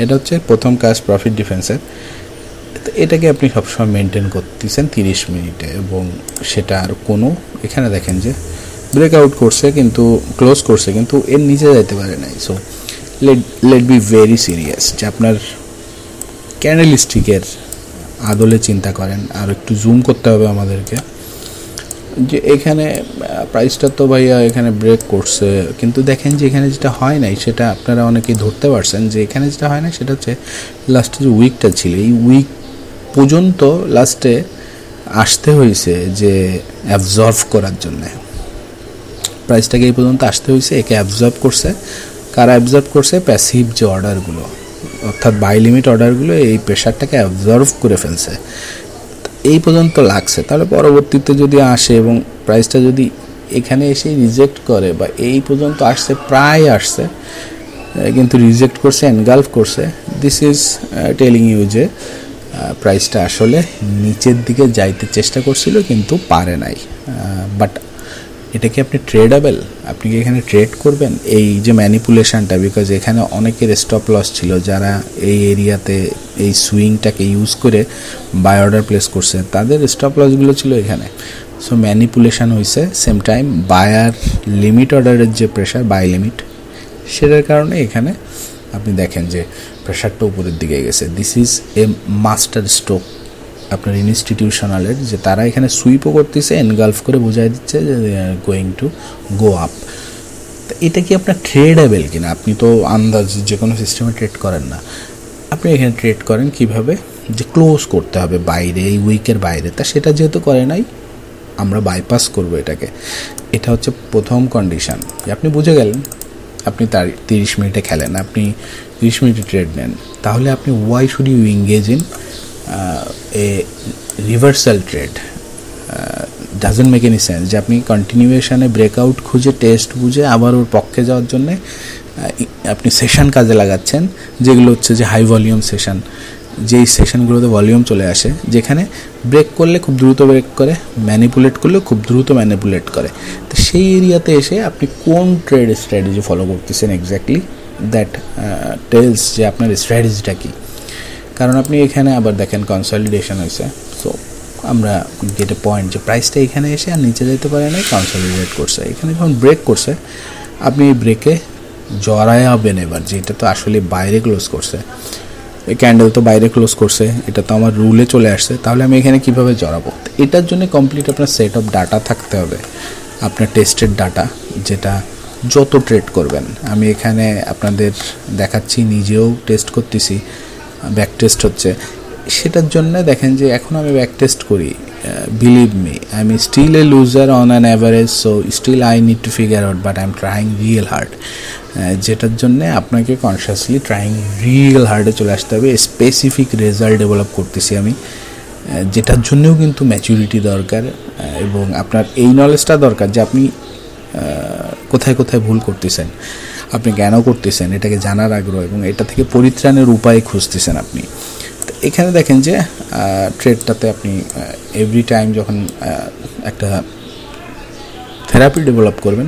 এটা হচ্ছে প্রথম কাজ প্রফিট ডিফেন্সের। এটাকে আপনি সবসময় মেনটেন করতেছেন 30 মিনিটে, এবং সেটা আর কোনো, এখানে দেখেন যে ব্রেকআউট করছে কিন্তু ক্লোজ করছে কিন্তু এর নিচে যাইতে পারে নাই। So let be very serious যে আপনার ক্যান্ডেলস্টিকের আদলে চিন্তা করেন। আর একটু জুম করতে হবে আমাদেরকে, যে এখানে প্রাইসটা তো ভাইয়া এখানে ব্রেক করছে, কিন্তু দেখেন যে এখানে যেটা হয় নাই সেটা আপনারা অনেকেই ধরতে পারছেন, যে এখানে যেটা হয় না সেটা হচ্ছে লাস্টে যে উইকটা ছিল, এই উইক পর্যন্ত লাস্টে আসতে হয়েছে যে অ্যাবজর্ভ করার জন্য, প্রাইসটাকে এই পর্যন্ত আসতে হয়েছে, একে অ্যাবজর্ভ করছে। কারা অ্যাবজর্ভ করছে? প্যাসিভ যে অর্ডারগুলো, অর্থাৎ বাই লিমিট অর্ডারগুলো এই প্রেশারটাকে অ্যাবজর্ভ করে ফেলছে, এই পর্যন্ত লাগছে। তাহলে পরবর্তীতে যদি আসে এবং প্রাইসটা যদি এখানে এসে রিজেক্ট করে, বা এই পর্যন্ত আসছে, প্রায় আসছে কিন্তু রিজেক্ট করছে, এনগালফ করছে, দিস ইজ টেলিং ইউ যে প্রাইসটা আসলে নিচের দিকে যাইতে চেষ্টা করছিল কিন্তু পারে নাই। বাট এটা কি আপনি ট্রেডেবল? আপনি কি এখানে ট্রেড করবেন? এই যে ম্যানিপুলেশনটা, বিকজ এখানে অনেকের স্টপ লস ছিল যারা এই এরিয়াতে এই সুইংটাকে ইউজ করে বাই অর্ডার প্লেস করছে, তাদের স্টপ লসগুলো ছিল এখানে। সো ম্যানিপুলেশন হয়েছে। সেম টাইম বায়ার লিমিট অর্ডারের যে প্রেশার, বাই লিমিট, সেটার কারণে এখানে আপনি দেখেন যে প্রেশারটা উপরের দিকে গেছে। This is A master stroke আপনার ইনস্টিটিউশনালের, যে তারা এখানে সুইপও করতেছে, এনগালফ করে বোঝাই দিচ্ছে যে they are going to go up. তো এটা কি আপনার ট্রেডেবল কিনা? আপনি তো আন্দাজ যে কোনো সিস্টেমে ট্রেড করেন না, আপনি এখানে ট্রেড করেন কিভাবে, যে ক্লোজ করতে হবে বাইরে, এই উইকের বাইরে। তা সেটা যেহেতু করে নাই, আমরা বাইপাস করব এটাকে। এটা হচ্ছে প্রথম কন্ডিশন যে আপনি বুঝে গেলেন, আপনি তার 30 মিনিটে খেলেন, আপনি 30 মিনিটে ট্রেড নেন, তাহলে আপনি why should you engage in a reversal trade? Doesn't make any sense যে আপনি কন্টিনিউয়েশনে ব্রেকআউট খুঁজে টেস্ট বুঝে আবার ওর পক্ষে যাওয়ার জন্যে আপনি সেশন কাজে লাগাচ্ছেন, যেগুলো হচ্ছে যে হাই ভলিউম সেশন, যেই সেশনগুলোতে ভলিউম চলে আসে, যেখানে ব্রেক করলে খুব দ্রুত ব্রেক করে, ম্যানিপুলেট করলে খুব দ্রুত ম্যানিপুলেট করে। তো সেই এরিয়াতে এসে আপনি কোন ট্রেড স্ট্র্যাটেজি ফলো করতেছেন এক্স্যাক্টলি, দ্যাট টেলস যে আপনার স্ট্র্যাটেজিটা কী। কারণ আপনি এখানে আবার দেখেন কনসলিডেশন হয়েছে, সো আমরা গেট এ পয়েন্ট যে প্রাইসটা এখানে এসে আর নিচে যেতে পারে না, কনসলিডেট করছে। এখানে যখন ব্রেক করছে আপনি এই ব্রেকে জড়ায়াবেন এবার, যে এটা তো আসলে বাইরে ক্লোজ করছে, এই ক্যান্ডেল তো বাইরে ক্লোজ করছে, এটা তো আমার রুলে চলে আসছে, তাহলে আমি এখানে কীভাবে জড়াবো? এটার জন্য কমপ্লিট আপনার সেট অফ ডাটা থাকতে হবে, আপনার টেস্টেড ডাটা, যেটা যত ট্রেড করবেন। আমি এখানে আপনাদের দেখাচ্ছি, নিজেও টেস্ট করতেছি, ব্যাক টেস্ট হচ্ছে। সেটার জন্য দেখেন যে এখন আমি ব্যাক টেস্ট করি, believe me I am still a loser on an average, so still I need to figure out, but I am trying real hard. যেটার জন্যে আপনাকে কনসিয়াসলি ট্রাইং রিয়েল হার্ডে চলে আসতে হবে। স্পেসিফিক রেজাল্ট ডেভেলপ করতেছি আমি, যেটার জন্যও কিন্তু ম্যাচুরিটি দরকার, এবং আপনার এই নলেজটা দরকার যে আপনি কোথায় কোথায় ভুল করতেছেন, আপনি কেন করতেছেন, এটাকে জানার আগ্রহ, এবং এটা থেকে পরিত্রাণের উপায় খুঁজতেছেন আপনি। এখানে দেখেন যে ট্রেডটাতে আপনি এভরি টাইম যখন একটা থেরাপি ডেভেলপ করবেন,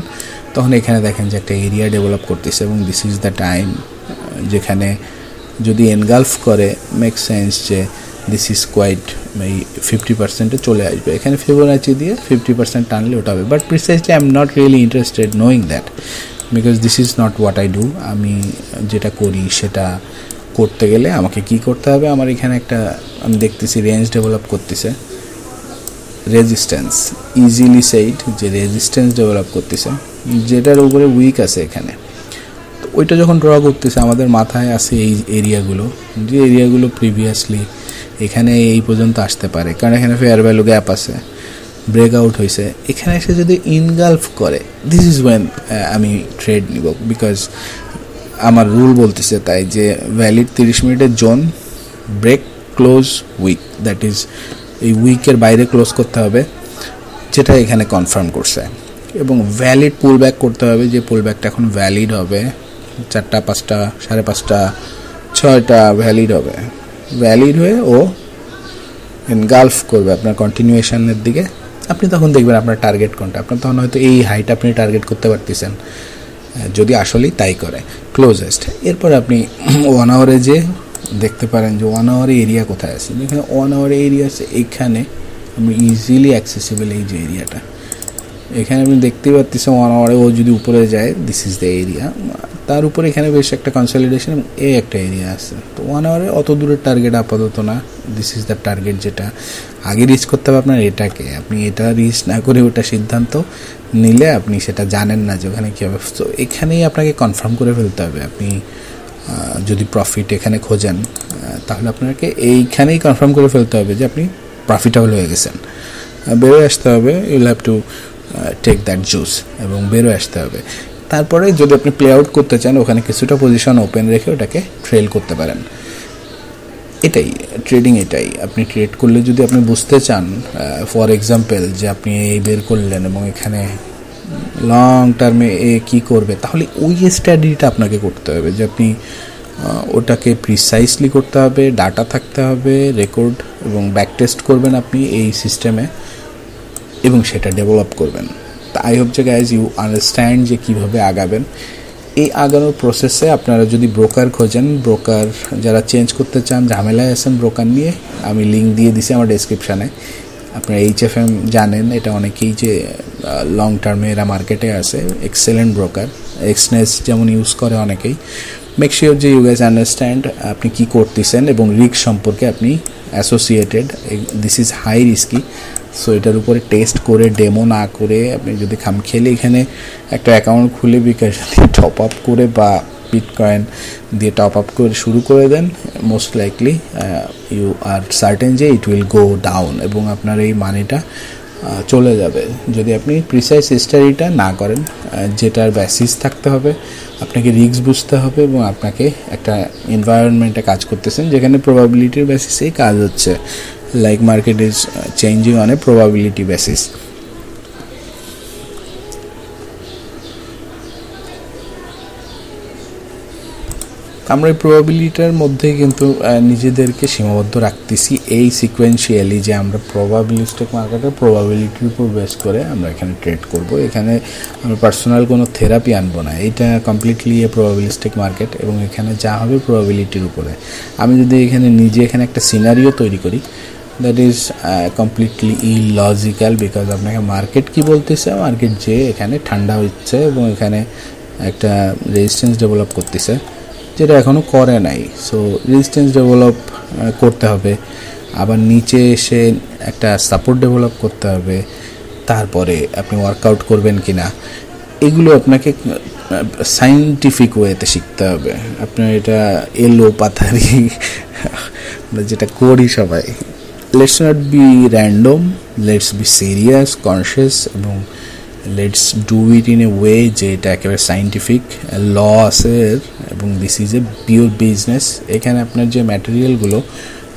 তখন এখানে দেখেন যে একটা এরিয়া ডেভেলপ করতেছে, এবং দিস ইজ দ্য টাইম যেখানে যদি এনগালফ করে মেক সেন্স যে দিস ইজ কোয়াইট এই 50%-এ চলে আসবে। এখানে ফিবোনাচি দিয়ে 50% টানলে ওটা হবে, but precisely I am not really interested knowing that, because this is not what I do. আমি যেটা করি সেটা করতে গেলে আমাকে কি করতে হবে, আমার এখানে একটা আমি দেখতেছি রেঞ্জ ডেভেলপ করতেছে, রেজিস্ট্যান্স, ইজিলি সেইড যে রেজিস্ট্যান্স ডেভেলপ করতেছে, যেটার উপরে উইক আছে এখানে। তো ওইটা যখন ড্র করতেছে আমাদের মাথায় আসে এই এরিয়াগুলো, যে এরিয়াগুলো প্রিভিয়াসলি এখানে এই পর্যন্ত আসতে পারে, কারণ এখানে ফেয়ার ভ্যালু গ্যাপ আছে, ব্রেকআউট হয়েছে। এখানে এসে যদি ইনগালফ করে, দিস ইজ ওয়েন আমি ট্রেড নিব, বিকজ আমার রুল বলতেছে তাই, যে ভ্যালিড 30 মিনিটের zone, break, close, wick, that is এই উইকের বাইরে ক্লোজ করতে হবে, যেটা এখানে কনফার্ম করছে, এবং ভ্যালিড পুল ব্যাক করতে হবে, যে পুল ব্যাকটা এখন ভ্যালিড হবে, 4টা, 5টা, 5:30, 6টা ভ্যালিড হবে, ভ্যালিড হয়ে ও এনগালফ করবে আপনার কন্টিনিউয়েশনের দিকে। আপনি তখন দেখবেন আপনার টার্গেট কোনটা, আপনার তখন হয়তো এই হাইটা আপনি টার্গেট করতে পারতেছেন, যদি আসলেই তাই করে ক্লোজেস্ট। এরপর আপনি 1 আওয়ারে যে দেখতে পারেন যে 1 আওয়ারে এরিয়া কোথায় আছে, এখানে 1 আওয়ারে এরিয়া আছে, এখানে আমি ইজিলি অ্যাক্সেসিবল এই যে এরিয়াটা, এখানে আপনি দেখতেই পাচ্ছেন 1 আওয়ারে ও যদি উপরে যায়, দিস ইজ দ্য এরিয়া, তার উপরে এখানে বেশ একটা কনসলিডেশন, এই একটা এরিয়া আছে। তো 1 আওয়ারে অত দূরের টার্গেট আপাতত না, দিস ইজ দ্য টার্গেট, যেটা আগে রিচ করতে হবে আপনার এটাকে। আপনি এটা রিচ না করে ওটা সিদ্ধান্ত নিলে আপনি সেটা জানেন না যে ওখানে কী হবে। তো এখানেই আপনাকে কনফার্ম করে ফেলতে হবে। আপনি যদি প্রফিট এখানে খোঁজেন, তাহলে আপনাকে এইখানেই কনফার্ম করে ফেলতে হবে যে আপনি প্রফিটেবল হয়ে গেছেন, বেরোয় আসতে হবে, you'll have to take that juice, এবং বেরোয় আসতে হবে। তারপরে যদি আপনি প্লে আউট করতে চান, ওখানে কিছুটা পজিশন ওপেন রেখে ওটাকে ট্রেল করতে পারেন। এটাই ট্রেডিং, এটাই আপনি ট্রেড করলে যদি আপনি বুঝতে চান, ফর এক্সাম্পল যে আপনি এই বের করলেন এবং এখানে লং টার্মে এ কী করবে, তাহলে ওই স্ট্র্যাটেজিটা আপনাকে করতে হবে, যে আপনি ওটাকে প্রিসাইসলি করতে হবে, ডাটা থাকতে হবে, রেকর্ড এবং ব্যাক টেস্ট করবেন আপনি এই সিস্টেমে, এবং সেটা ডেভেলপ করবেন। তা আই হোপ যে গাইজ ইউ আন্ডারস্ট্যান্ড যে কীভাবে আগাবেন। এই আগানোর প্রসেসে আপনারা যদি ব্রোকার খোঁজেন, ব্রোকার যারা চেঞ্জ করতে চান, ঝামেলায় আছেন ব্রোকার নিয়ে, আমি লিঙ্ক দিয়ে দিছি আমার ডেসক্রিপশানে। আপনারা HFM জানেন, এটা অনেকেই যে লং টার্মে এরা মার্কেটে আছে, এক্সেলেন্ট ব্রোকার, এক্সনেস যেমন ইউজ করে অনেকেই। মেক শিওর যে ইউ গাইজ আন্ডারস্ট্যান্ড আপনি কী করতেছেন এবং রিস্ক সম্পর্কে আপনি associated, this is high risky. So এটার উপরে টেস্ট করে, ডেমো না করে আপনি যদি খামখেয়ালি এখানে একটা অ্যাকাউন্ট খুলে বিকাশ টপ আপ করে বা বিটকয়েন দিয়ে টপ আপ করে শুরু করে দেন, most likely you are certain যে ইট উইল গো ডাউন, এবং আপনার এই মানিটা চলে যাবে যদি আপনি প্রিসাইজ স্টাডিটা না করেন, যেটার বেসিস থাকতে হবে, আপনাকে রিস্ক বুঝতে হবে এবং আপনাকে একটা এনভায়রনমেন্টে কাজ করতেছেন যেখানে প্রবাবিলিটির বেসিসেই কাজ হচ্ছে, like market is changing on a probability basis. আমরা এই প্রবাবিলিটির মধ্যে কিন্তু নিজেদেরকে সীমাবদ্ধ রাখতেছি এই সিকোয়েন্সিয়ালি যে আমরা প্রবাবিলিস্টিক মার্কেটের প্রবাবিলিটির উপর বেস করে আমরা এখানে ট্রেড করব। এখানে আমরা পার্সোনাল কোনো থেরাপি আনবো না, এটা কমপ্লিটলি এ প্রবাবিলিস্টিক মার্কেট এবং এখানে যা হবে প্রবাবিলিটির উপরে। আমি যদি এখানে নিজে এখানে একটা সিনারিও তৈরি করি, that is completely illogical, because আপনাকে মার্কেট কি বলতেছে, মার্কেট যে এখানে ঠান্ডা হচ্ছে এবং এখানে একটা রেজিস্ট্যান্স ডেভেলপ করতেছে যেটা এখনও করে নাই। সো রেজিস্ট্যান্স ডেভেলপ করতে হবে, আবার নিচে এসে একটা সাপোর্ট ডেভেলপ করতে হবে, তারপরে আপনি ওয়ার্কআউট করবেন কি না এগুলো আপনাকে সাইন্টিফিক ওয়েতে শিখতে হবে। আপনার এটা এলো পাথারি আমরা যেটা করি সবাই। Let's not be random, let's be serious, conscious এবং let's do it in a way যে এটা একেবারে সাইন্টিফিক ল আছে এবং this is a pure business. এখানে আপনার যে ম্যাটেরিয়ালগুলো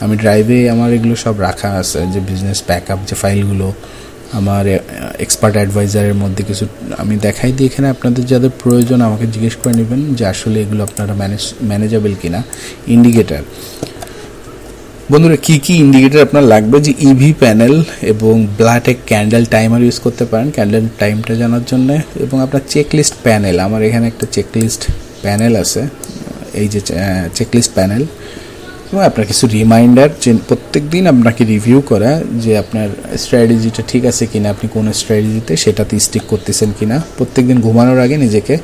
আমি ড্রাইভে আমার এগুলো সব রাখা আছে, যে বিজনেস ব্যাকআপ যে ফাইলগুলো আমার এক্সপার্ট অ্যাডভাইজারের মধ্যে কিছু আমি দেখাই দিই। এখানে আপনাদের যাদের প্রয়োজন আমাকে জিজ্ঞেস করে নেবেন যে আসলে এগুলো আপনারা ম্যানেজেবল কিনা। ইন্ডিকেটার বন্ধুরা, কী কী ইন্ডিকেটার আপনার লাগবে, যে ইভি প্যানেল এবং ব্লাটেক ক্যান্ডেল টাইমার ইউজ করতে পারেন ক্যান্ডেল টাইমটা জানার জন্য, এবং আপনার চেকলিস্ট প্যানেল। আমার এখানে একটা চেকলিস্ট প্যানেল আছে, এই যে চেকলিস্ট প্যানেল, এবং আপনার কিছু রিমাইন্ডার যে প্রত্যেক দিন আপনাকে রিভিউ করা যে আপনার স্ট্র্যাটেজিটা ঠিক আছে কিনা, আপনি কোন স্ট্র্যাটেজিতে সেটাতে স্টিক করতেছেন কিনা, প্রত্যেক দিন ঘুমানোর আগে নিজেকে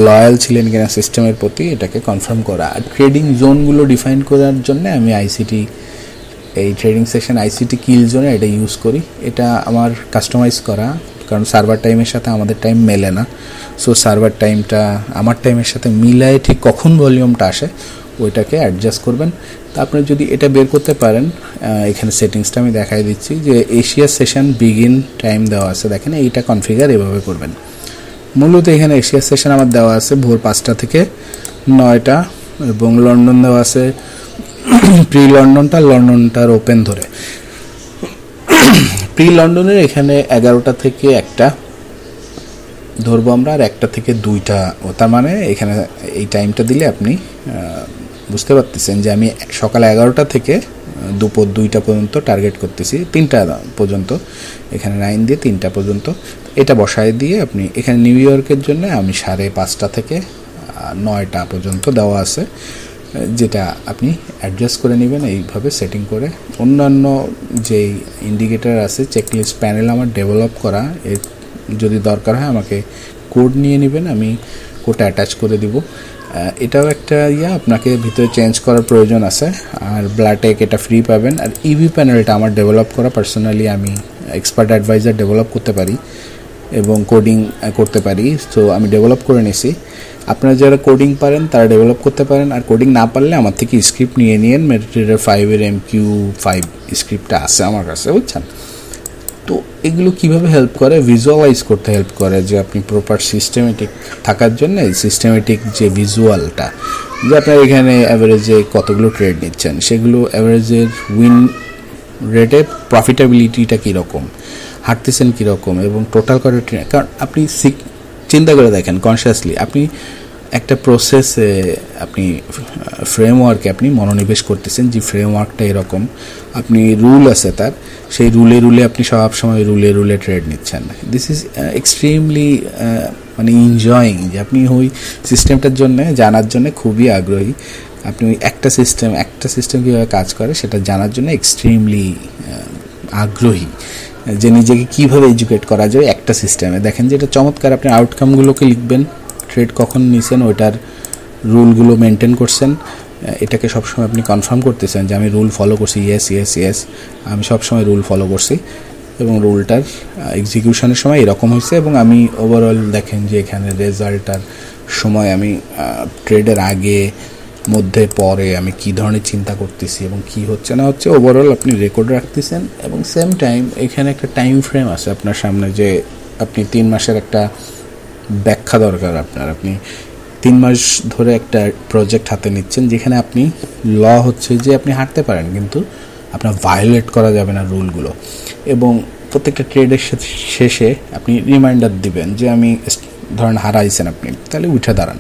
লয়াল ছিলেন কিনা সিস্টেমের প্রতি এটাকে কনফার্ম করা। আর ট্রেডিং জোনগুলো ডিফাইন করার জন্য আমি আইসিটি, এই ট্রেডিং সেকশন আইসিটি কিল জোনে এটা ইউজ করি। এটা আমার কাস্টমাইজ করা, কারণ সার্ভার টাইমের সাথে আমাদের টাইম মেলে না। সো সার্ভার টাইমটা আমার টাইমের সাথে মিলায় ঠিক কখন ভলিউমটা আসে ওইটাকে অ্যাডজাস্ট করবেন। তা আপনি যদি এটা বের করতে পারেন, এখানে সেটিংসটা আমি দেখাই দিচ্ছি যে এশিয়া সেশন বিগিন টাইম দেওয়া আছে, দেখেন এইটা কনফিগার এভাবে করবেন। মূলত এখানে এশিয়া সেশন আমার দেওয়া আছে ভোর 5টা থেকে 9টা, এবং লন্ডন দেওয়া আছে প্রি লন্ডনটার ওপেন ধরে। প্রি লন্ডনের এখানে 11টা থেকে 1টা ধরবো আমরা, আর 1টা থেকে 2টা, তার মানে এখানে এই টাইমটা দিলে আপনি বুঝতে পারতেছেন যে আমি সকাল 11টা থেকে দুপুর 2টা পর্যন্ত টার্গেট করতেছি, 3টা পর্যন্ত, এখানে 9 দিয়ে 3টা পর্যন্ত এটা বসায় দিয়ে আপনি এখানে নিউ ইয়র্কের জন্য আমি 5:30 থেকে 9টা পর্যন্ত দেওয়া আছে, যেটা আপনি অ্যাডজাস্ট করে নেবেন এইভাবে সেটিং করে। অন্যান্য যেই ইন্ডিকেটার আছে চেকলিস্ট প্যানেল আমার ডেভেলপ করা, এর যদি দরকার হয় আমাকে কোড নিয়ে নেবেন, আমি কোডটা অ্যাটাচ করে দিব। এটাও একটা আপনাকে ভিতরে চেঞ্জ করার প্রয়োজন আছে। আর ব্লাটেক এটা ফ্রি পাবেন। আর ইভি প্যানেলটা আমার ডেভেলপ করা, পার্সোনালি আমি এক্সপার্ট অ্যাডভাইজার ডেভেলপ করতে পারি এবং কোডিং করতে পারি, তো আমি ডেভেলপ করে নিছি। আপনারা যারা কোডিং পারেন তারা ডেভেলপ করতে পারেন, আর কোডিং না পারলে আমার থেকে স্ক্রিপ্ট নিয়ে নিন। মেটাট্রেডার 5-এর MQ5 স্ক্রিপ্টটা আছে আমার কাছে, বুঝছেন। তো এগুলো কিভাবে হেল্প করে, ভিজুয়ালাইজ করতে হেল্প করে, যে আপনি প্রপার সিস্টেমেটিক থাকার জন্য সিস্টেমেটিক যে ভিজুয়ালটা, যে আপনার এখানে অ্যাভারেজে কতগুলো ট্রেড নিচ্ছেন, সেগুলো অ্যাভারেজের উইন রেটে প্রফিটেবিলিটিটা কীরকম, হাঁটতেছেন কীরকম, এবং টোটাল করে ট্রেড। কারণ আপনি চিন্তা করে দেখেন কনসিয়াসলি, আপনি একটা প্রসেসে আপনি ফ্রেমওয়ার্কে আপনি মনোনিবেশ করতেছেন, যে ফ্রেমওয়ার্কটা এরকম, আপনি রুল আছে তার, সেই রুলে আপনি সব সময় রুলে ট্রেড নিচ্ছেন। দিস ইজ এক্সট্রিমলি মানে এনজয়িং, যে আপনি ওই সিস্টেমটার জন্য জানার জন্য খুবই আগ্রহী। আপনি ওই একটা সিস্টেম কীভাবে কাজ করে সেটা জানার জন্য এক্সট্রিমলি আগ্রহী, যে নিজেকে কীভাবে এডুকেট করা যায় একটা সিস্টেমে। দেখেন যে এটা চমৎকার, আপনি আউটকামগুলোকে লিখবেন, ট্রেড কখন নিছেন ওইটার রুলগুলো মেনটেন করছেন, এটাকে সবসময় আপনি কনফার্ম করতেছেন যে আমি রুল ফলো করছি, ইয়েস আমি সবসময় রুল ফলো করছি, এবং রুলটার এক্সিকিউশনের সময় এরকম হয়েছে। এবং আমি ওভারঅল দেখেন যে এখানে রেজাল্টটার সময় আমি ট্রেডের আগে মধ্যে পরে আমি কি ধরনের চিন্তা করতেছি এবং কি হচ্ছে না হচ্ছে ওভারঅল আপনি রেকর্ড রাখতেছেন। এবং সেম টাইম এখানে একটা টাইম ফ্রেম আছে আপনার সামনে যে আপনি 3 মাসের একটা ব্যাখ্যা দরকার আপনার। আপনি 3 মাস ধরে একটা প্রজেক্ট হাতে নিচ্ছেন যেখানে আপনি ল হচ্ছে যে আপনি হাঁটতে পারেন কিন্তু আপনার ভায়োলেট করা যাবে না রুলগুলো। এবং প্রত্যেকটা ট্রেডের শেষে আপনি রিমাইন্ডার দিবেন যে আমি ধরেন হারাইছেন আপনি, তাহলে উঠে দাঁড়ান,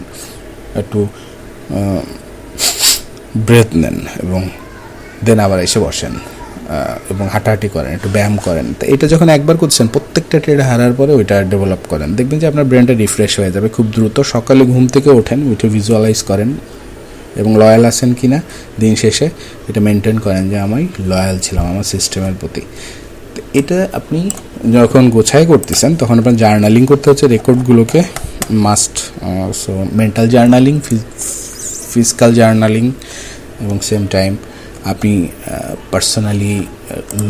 একটু ব্রেথ নেন এবং দেন আবার এসে বসেন এবং হাঁটাহাঁটি করেন, একটু ব্যায়াম করেন। তো এটা যখন একবার করছেন প্রত্যেকটা ট্রেড হারার পরে ওইটা ডেভেলপ করেন, দেখবেন যে আপনার ব্রেনটা রিফ্রেশ হয়ে যাবে খুব দ্রুত। সকালে ঘুম থেকে ওঠেন, উঠে ভিজুয়ালাইজ করেন এবং লয়াল আছেন কি না দিন শেষে এটা মেনটেন করেন যে আমি লয়াল ছিলাম আমার সিস্টেমের প্রতি। তো এটা আপনি যখন গোছাই করতেছেন তখন আপনার জার্নালিং করতে হচ্ছে রেকর্ডগুলোকে must. So mental journaling, physical journaling এবং সেম টাইম আপনি পার্সোনালি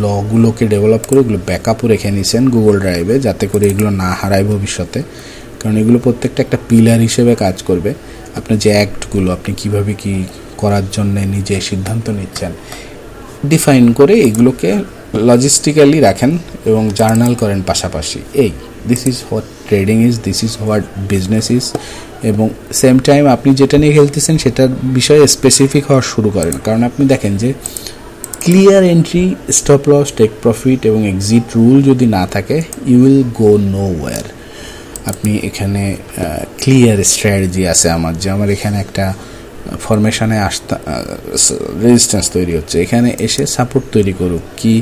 লগুলোকে ডেভেলপ করে এগুলো ব্যাকআপও রেখে নিয়েছেন গুগল ড্রাইভে, যাতে করে এগুলো না হারায় ভবিষ্যতে। কারণ এগুলো প্রত্যেকটা একটা পিলার হিসেবে কাজ করবে। আপনার যে অ্যাক্টগুলো আপনি কিভাবে কি করার জন্য নিজে সিদ্ধান্ত নিচ্ছেন ডিফাইন করে এগুলোকে লজিস্টিক্যালি রাখেন এবং জার্নাল করেন পাশাপাশি। This is what trading is, this is what business is. এবং সেম টাইম আপনি যেটা নিয়ে খেলতেছেন সেটার বিষয়ে স্পেসিফিক হওয়া শুরু করেন। কারণ আপনি দেখেন যে clear entry, stop loss, take profit এবং এক্সিট রুল যদি না থাকে you will go nowhere. আপনি এখানে ক্লিয়ার স্ট্র্যাটেজি আছে আমার, যে আমার এখানে একটা ফরমেশনে রেজিস্ট্যান্স তৈরি হচ্ছে, এখানে এসে সাপোর্ট তৈরি করুক কি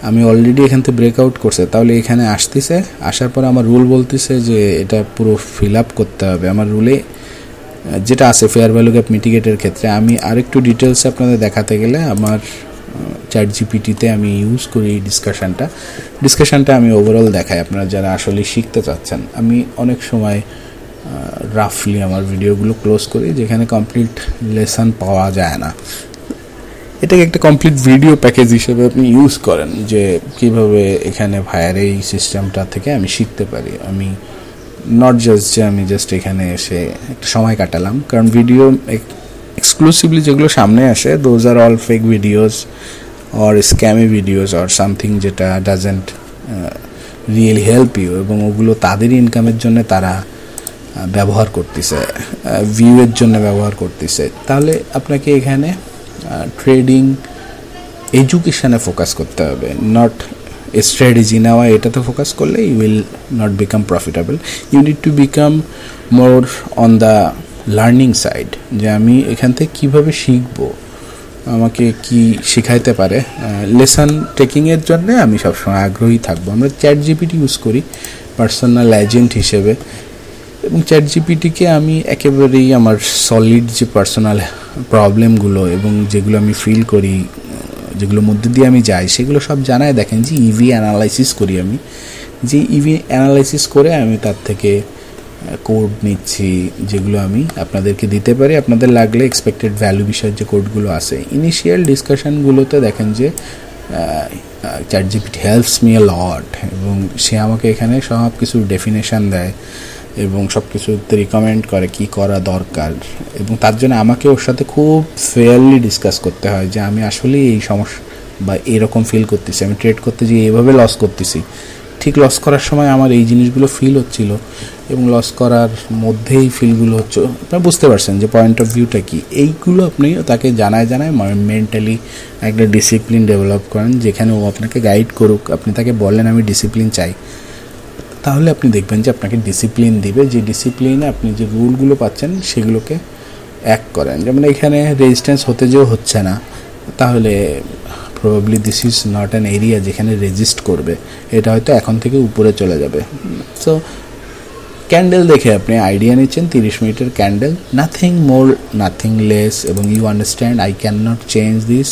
আমি অলরেডি এখান থেকে ব্রেকআউট করছে, তাহলে এখানে আসতেছে, আসার পরে আমার রুল বলতেছে যে এটা পুরো ফিল আপ করতে হবে। আমার রুলে যেটা আছে ফেয়ার ভ্যালু গ্যাপ মিটিগেটের ক্ষেত্রে আমি আরেকটু ডিটেলসে আপনাদের দেখাতে গেলে আমার চ্যাট জিপিটিতে আমি ইউজ করি ডিসকাশনটা আমি ওভারঅল দেখাই আপনারা যারা আসলে শিখতে চাচ্ছেন। আমি অনেক সময় রাফলি আমার ভিডিওগুলো ক্লোজ করি যেখানে কমপ্লিট লেসন পাওয়া যায় না, এটাকে একটা কমপ্লিট ভিডিও প্যাকেজ হিসেবে আপনি ইউজ করেন যে কিভাবে এখানে ভাইয়ার এই সিস্টেমটা থেকে আমি শিখতে পারি। আমি নট জাস্ট যে আমি জাস্ট এখানে এসে একটা সময় কাটালাম, কারণ ভিডিও এক্সক্লুসিভলি যেগুলো সামনে আসে those are all fake videos or scammy videos or something যেটা ডাজেন্ট রিয়েলি হেল্প ইউ, এবং ওগুলো তাদের ইনকামের জন্য তারা ব্যবহার করতেছে, ভিউয়ের জন্য ব্যবহার করতেছে। তাহলে আপনাকে এখানে ট্রেডিং এডুকেশনে ফোকাস করতে হবে, নট স্ট্র্যাটেজি নেওয়া। এটাতে ফোকাস করলে you will not become profitable. You need to become more on the learning side, যে আমি এখান থেকে কীভাবে শিখবো, আমাকে কি শেখাইতে পারে। লেসন টেকিংয়ের জন্য আমি সবসময় আগ্রহী থাকবো। আমরা চ্যাট জিপিটি ইউজ করি পার্সোনাল এজেন্ট হিসেবে, এবং চ্যাট জিপিটিকে আমি একেবারেই আমার সলিড যে পার্সোনাল প্রবলেমগুলো এবং যেগুলো আমি ফিল করি, যেগুলোর মধ্যে দিয়ে আমি যাই, সেগুলো সব জানায়। দেখেন যে ইভি অ্যানালাইসিস করি আমি, যে ইভি অ্যানালাইসিস করে আমি তার থেকে কোড নিচ্ছি যেগুলো আমি আপনাদেরকে দিতে পারি। আপনাদের লাগলে এক্সপেক্টেড ভ্যালু বিষয়ের যে কোডগুলো আছে ইনিশিয়াল ডিসকাশনগুলোতে দেখেন যে ChatGPT helps me a lot, এবং সে আমাকে এখানে সব কিছু ডেফিনেশান দেয় এবং সব কিছুতে রিকমেন্ড করে কি করা দরকার। এবং তার জন্য আমাকে ওর সাথে খুব ফেয়ারলি ডিসকাস করতে হয় যে আমি আসলে এই সমস্যা বা এরকম ফিল করতেছি, আমি ট্রেড করতে গিয়ে এইভাবে লস করতেছি, ঠিক লস করার সময় আমার এই জিনিসগুলো ফিল হচ্ছিল এবং লস করার মধ্যেই ফিলগুলো হচ্ছে। আপনারা বুঝতে পারছেন যে পয়েন্ট অফ ভিউটা কি। এইগুলো আপনি তাকে জানায় মেন্টালি একটা ডিসিপ্লিন ডেভেলপ করেন, যেখানে ও আপনাকে গাইড করুক। আপনি তাকে বলেন আমি ডিসিপ্লিন চাই, তাহলে আপনি দেখবেন যে আপনাকে ডিসিপ্লিন দিবে, যে ডিসিপ্লিনে আপনি যে রুলগুলো পাচ্ছেন সেগুলোকে অ্যাক্ট করেন। যেমন এখানে রেজিস্ট্যান্স হতে যেও হচ্ছে না, তাহলে probably this is not an area যেখানে রেজিস্ট করবে, এটা হয়তো এখন থেকে উপরে চলে যাবে। সো ক্যান্ডেল দেখে আপনি আইডিয়া নিচ্ছেন 30 মিনিটের candle, nothing more nothing less, এবং you understand I can not change this.